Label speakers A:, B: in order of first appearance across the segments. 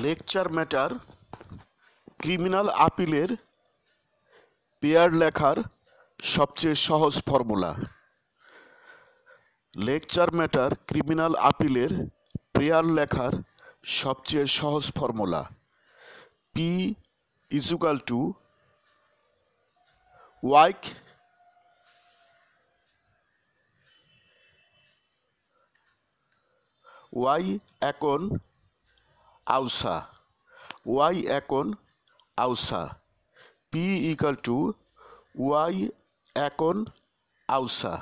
A: Lecture matter criminal আপিলের পেয়ার লেখার সবচেয়ে সহজ ফর্মুলা। লেকচার ম্যাটার ক্রিমিনাল আপিলের পেয়ার লেখার সবচেয়ে সহজ ফর্মুলা P = y এখন আউসা P = y এখন আউসা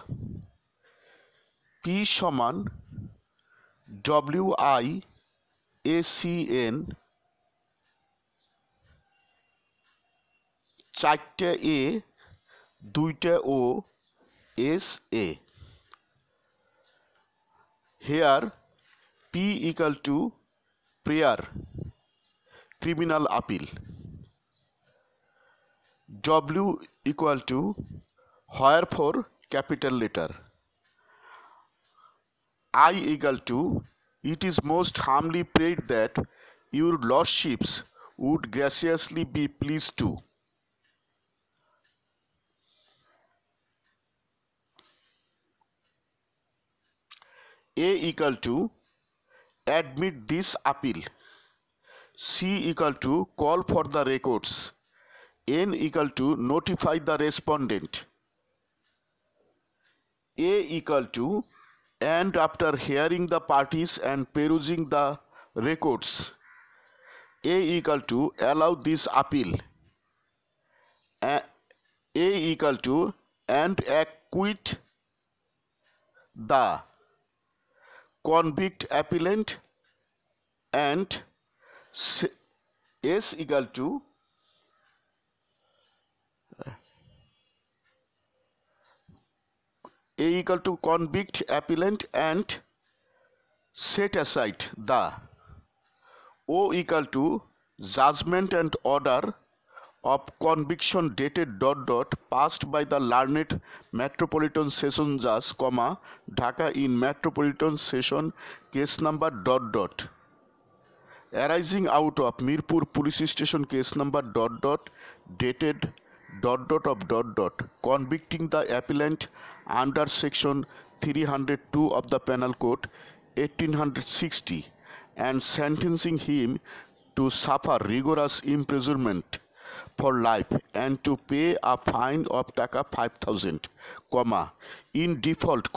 A: P সমান WIACN 4টে A 2টে O SA। Here P = prayer criminal appeal, W = wherefore capital letter, I = it is most humbly prayed that your lordships would graciously be pleased to, A = admit this appeal, C = call for the records, N = notify the respondent, A = and after hearing the parties and perusing the records, A = allow this appeal, A = and acquit the convict appellant, and S = A = convict appellant and set aside the, O = judgment and order of conviction dated ... passed by the learned Metropolitan Session Judge, Dhaka in Metropolitan Session case number ... arising out of Mirpur Police Station case number ... dated ... of ... convicting the appellant under section 302 of the Penal Code 1860 and sentencing him to suffer rigorous imprisonment for life and to pay a fine of Taka 5,000, in default,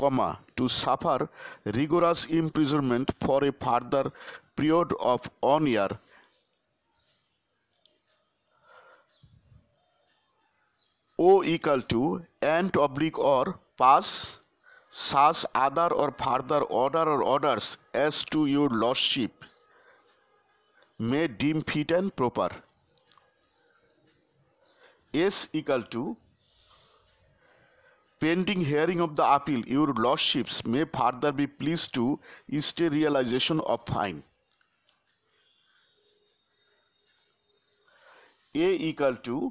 A: to suffer rigorous imprisonment for a further period of 1 year, O = and or pass such other or further order or orders as to your lordship may deem fit and proper, S = pending hearing of the appeal, your lordships may further be pleased to stay realization of fine, A =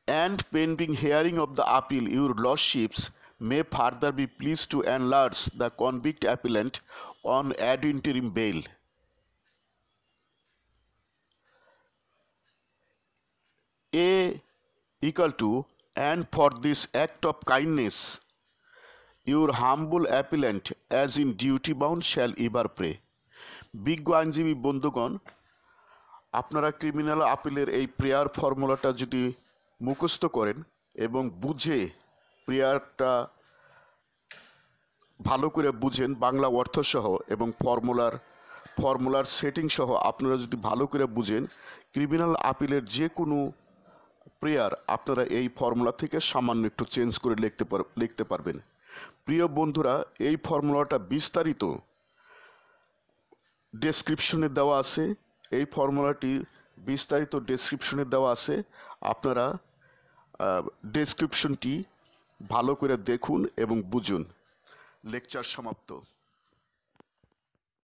A: and pending hearing of the appeal, your lordships may further be pleased to enlarge the convict appellant on ad interim bail, A = and for this act of kindness your humble appellant as in duty bound shall ever pray। বিজ্ঞ আইনজীবী বন্ধুগণ, আপনারা criminal আপিলের এই prayer ফর্মুলাটা যদি মুখস্থ করেন এবং বুঝে প্রেয়ারটা ভালো করে বুঝেন বাংলা অর্থসহ এবং ফর্মুলার সেটিং সহ আপনারা যদি ভালো করে বুঝেন ক্রিমিনাল আপিলের যে কোনো প্রেয়ার আপনারা এই ফর্মুলা থেকে সামান্য একটু চেঞ্জ করে লিখতে পারবেন। প্রিয় বন্ধুরা, এই ফর্মুলাটা বিস্তারিত ডেসক্রিপশনে দেওয়া আছে, এই ফর্মুলাটি বিস্তারিত ডেসক্রিপশনে দেওয়া আছে, আপনারা ডেসক্রিপশনটি ভালো করে দেখুন এবং বুঝুন। লেকচার সমাপ্ত।